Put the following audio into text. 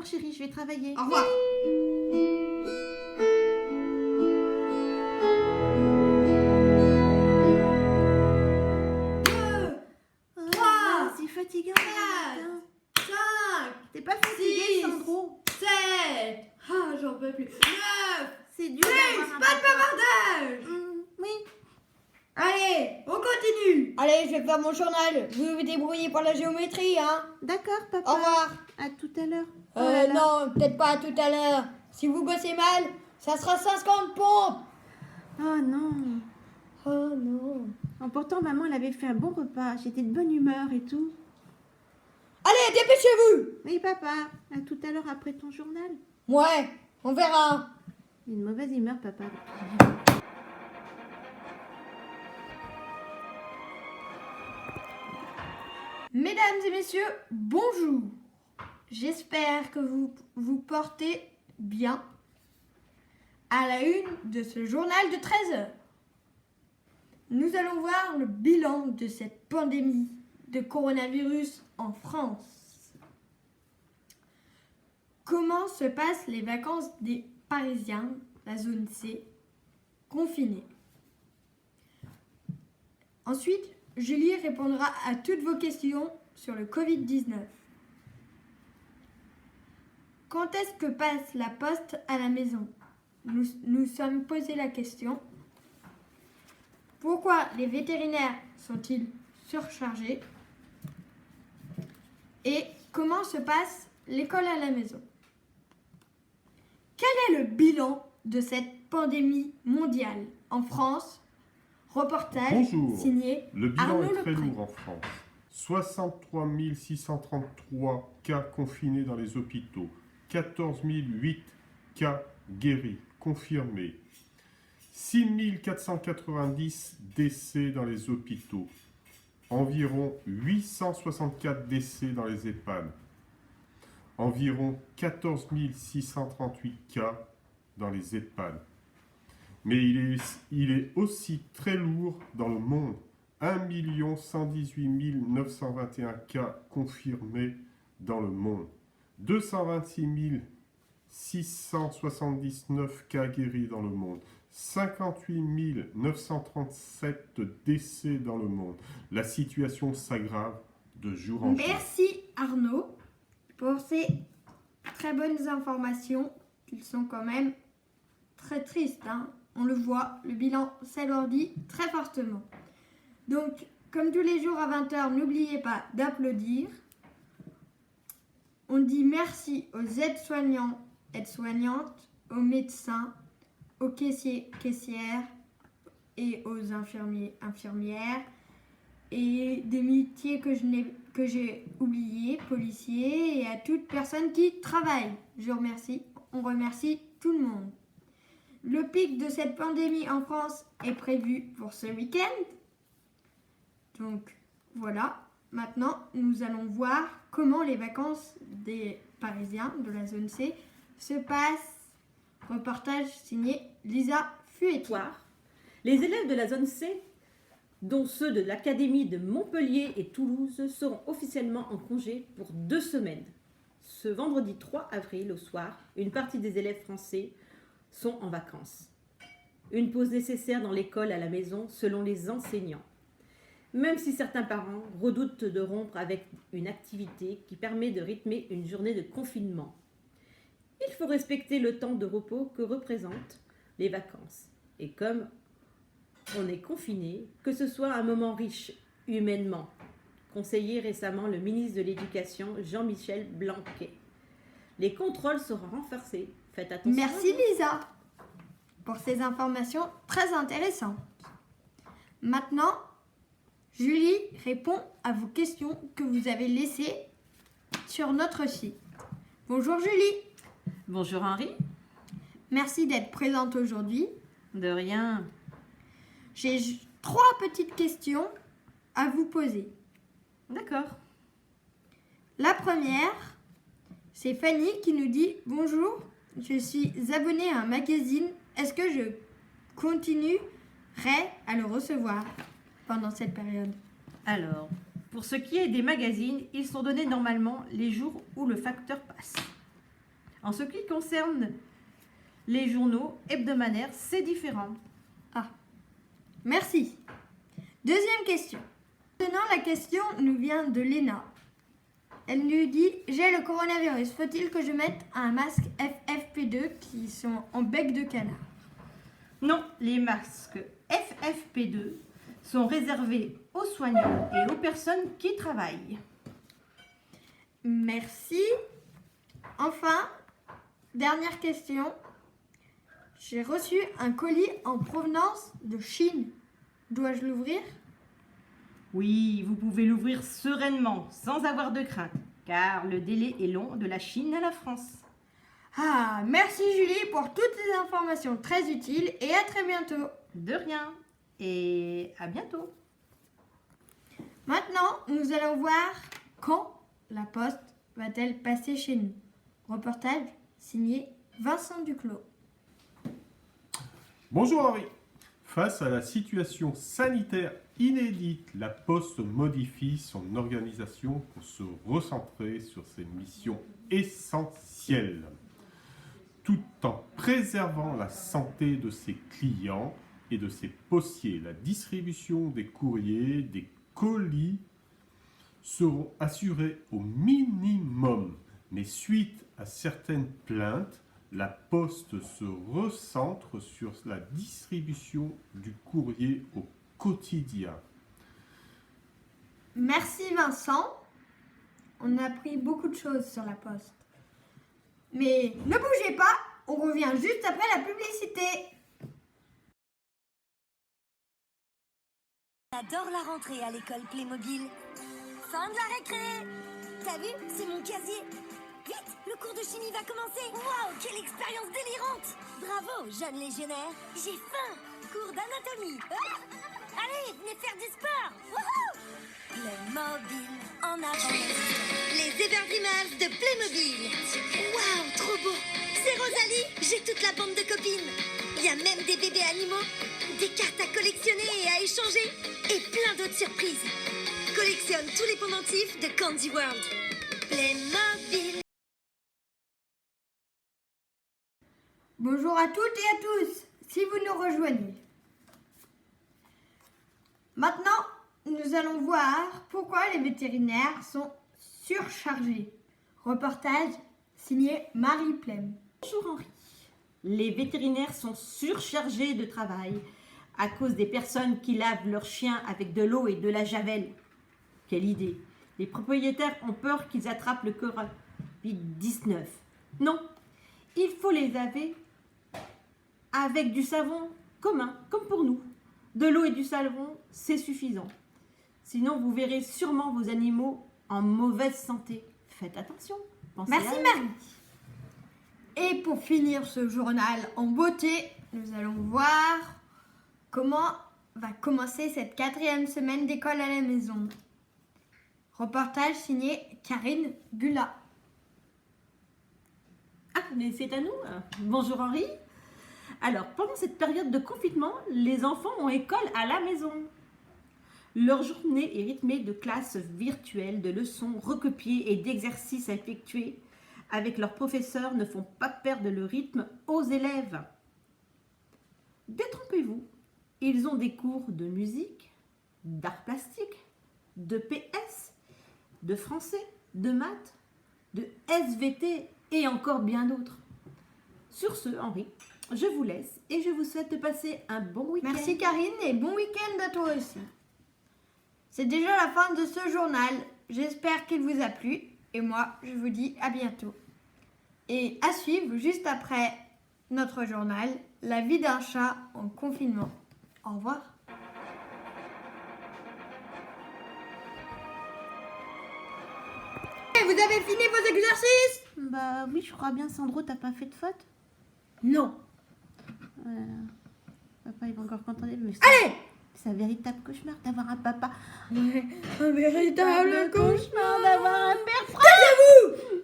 revoir chérie, je vais travailler. Au revoir. C'est fatigant. 4, 5, T'es pas fatigué, 6, Sandro? 7. Ah, j'en peux plus. 9. C'est dur Plus, d'avoir un pas de papa. bavardage. Oui. Allez, on continue. Allez, je vais faire mon journal. Vous vous débrouillez pour la géométrie, hein. D'accord, papa. Au revoir. À tout à l'heure. Oh là là. Non, peut-être pas à tout à l'heure. Si vous bossez mal, ça sera 50 pompes. Oh non. Oh non. Oh, pourtant, maman, elle avait fait un bon repas. J'étais de bonne humeur et tout. Allez, dépêchez-vous. Oui, papa. À tout à l'heure après ton journal. Ouais, on verra. Une mauvaise humeur, papa. Mesdames et messieurs, bonjour. J'espère que vous vous portez bien. À la une de ce journal de 13 heures, nous allons voir le bilan de cette pandémie de coronavirus en France. Comment se passent les vacances des Parisiens, la zone C, confinée? Ensuite, Julie répondra à toutes vos questions sur le Covid-19. Quand est-ce que passe la poste à la maison? Nous sommes posé la question. Pourquoi les vétérinaires sont-ils surchargés? Et comment se passe l'école à la maison? Quel est le bilan de cette pandémie mondiale en France? Reportage Bonjour. signé Le bilan Arnaud est très Lepré. lourd en France. 63 633 cas confinés dans les hôpitaux, 14 008 cas guéris, confirmés, 6 490 décès dans les hôpitaux, environ 864 décès dans les EHPAD, environ 14 638 cas dans les EHPAD. Mais il est aussi très lourd dans le monde. 1 118 921 cas confirmés dans le monde. 226 679 cas guéris dans le monde. 58 937 décès dans le monde. La situation s'aggrave de jour en jour. Merci Arnaud pour ces très bonnes informations. Ils sont quand même très tristes, hein. On le voit, le bilan s'alourdit très fortement. Donc, comme tous les jours à 20h, n'oubliez pas d'applaudir. On dit merci aux aides-soignants, aides-soignantes, aux médecins, aux caissiers, caissières et aux infirmiers, infirmières et des métiers que j'ai oubliés, policiers et à toute personne qui travaille. On remercie tout le monde. Le pic de cette pandémie en France est prévu pour ce week-end. Donc voilà, maintenant nous allons voir comment les vacances des Parisiens de la zone C se passent. Reportage signé Lisa Fuetti. Les élèves de la zone C, dont ceux de l'Académie de Montpellier et Toulouse, seront officiellement en congé pour 2 semaines. Ce vendredi 3 avril au soir, une partie des élèves français sont en vacances. Une pause nécessaire dans l'école à la maison selon les enseignants. Même si certains parents redoutent de rompre avec une activité qui permet de rythmer une journée de confinement. Il faut respecter le temps de repos que représentent les vacances. Et comme on est confiné, que ce soit un moment riche humainement, conseillé récemment le ministre de l'Éducation Jean-Michel Blanquer. Les contrôles seront renforcés. Faites attention. Merci Lisa pour ces informations très intéressantes. Maintenant, Julie répond à vos questions que vous avez laissées sur notre site. Bonjour Julie. Bonjour Henri. Merci d'être présente aujourd'hui. De rien. J'ai 3 petites questions à vous poser. D'accord. La première, c'est Fanny qui nous dit « Bonjour, je suis abonnée à un magazine. Est-ce que je continuerai à le recevoir pendant cette période ?» Alors, pour ce qui est des magazines, ils sont donnés normalement les jours où le facteur passe. En ce qui concerne les journaux hebdomadaires, c'est différent. Merci. Deuxième question. Maintenant, la question nous vient de Léna. Elle nous dit « J'ai le coronavirus. Faut-il que je mette un masque FFP2 qui sont en bec de canard ?» Non, les masques FFP2 sont réservés aux soignants et aux personnes qui travaillent. Merci. Enfin, dernière question. J'ai reçu un colis en provenance de Chine. Dois-je l'ouvrir? Oui, vous pouvez l'ouvrir sereinement, sans avoir de crainte, car le délai est long de la Chine à la France. Ah, merci Julie pour toutes ces informations très utiles et à très bientôt. De rien, et à bientôt. Maintenant, nous allons voir quand la poste va-t-elle passer chez nous. Reportage signé Vincent Duclos. Bonjour Henri. Face à la situation sanitaire inédite, la Poste modifie son organisation pour se recentrer sur ses missions essentielles, tout en préservant la santé de ses clients et de ses postiers. La distribution des courriers, des colis seront assurées au minimum, mais suite à certaines plaintes, la Poste se recentre sur la distribution du courrier au quotidien. Merci Vincent. On a appris beaucoup de choses sur la poste. Mais ne bougez pas, on revient juste après la publicité. J'adore la rentrée à l'école Playmobil. Fin de la récré. T'as vu, c'est mon casier. Vite, le cours de chimie va commencer. Waouh, quelle expérience délirante. Bravo, jeune légionnaire. J'ai faim. Cours d'anatomie. Ah, allez, venez faire du sport. Wouhou. Playmobil, en avant. Les Everdreamers de Playmobil. Waouh, trop beau. C'est Rosalie, j'ai toute la bande de copines. Il y a même des bébés animaux, des cartes à collectionner et à échanger, et plein d'autres surprises. Collectionne tous les pendentifs de Candy World. Playmobil. Bonjour à toutes et à tous, si vous nous rejoignez. Maintenant, nous allons voir pourquoi les vétérinaires sont surchargés. Reportage signé Marie Plem. Bonjour Henri. Les vétérinaires sont surchargés de travail à cause des personnes qui lavent leurs chiens avec de l'eau et de la javel. Quelle idée! Les propriétaires ont peur qu'ils attrapent le Covid-19. Non, il faut les laver avec du savon commun, comme pour nous. De l'eau et du savon, c'est suffisant. Sinon, vous verrez sûrement vos animaux en mauvaise santé. Faites attention. Pensez Merci à eux. Marie. Et pour finir ce journal en beauté, nous allons voir comment va commencer cette 4e semaine d'école à la maison. Reportage signé Karine Gula. Ah, mais c'est à nous. Bonjour Henri. Alors, pendant cette période de confinement, les enfants ont école à la maison. Leur journée est rythmée de classes virtuelles, de leçons recopiées et d'exercices à effectuer avec leurs professeurs ne font pas perdre le rythme aux élèves. Détrompez-vous, ils ont des cours de musique, d'art plastique, de PS, de français, de maths, de SVT et encore bien d'autres. Sur ce, Henri, je vous laisse et je vous souhaite de passer un bon week-end. Merci Karine et bon week-end à toi aussi. C'est déjà la fin de ce journal. J'espère qu'il vous a plu et moi, je vous dis à bientôt. Et à suivre juste après notre journal, la vie d'un chat en confinement. Au revoir. Et vous avez fini vos exercices? Bah oui, je crois bien, Sandro, t'as pas fait de faute? Non. Papa, il va encore contenter. Mais Allez! c'est un véritable cauchemar d'avoir un papa. Un véritable cauchemar d'avoir un père. Taisez-vous!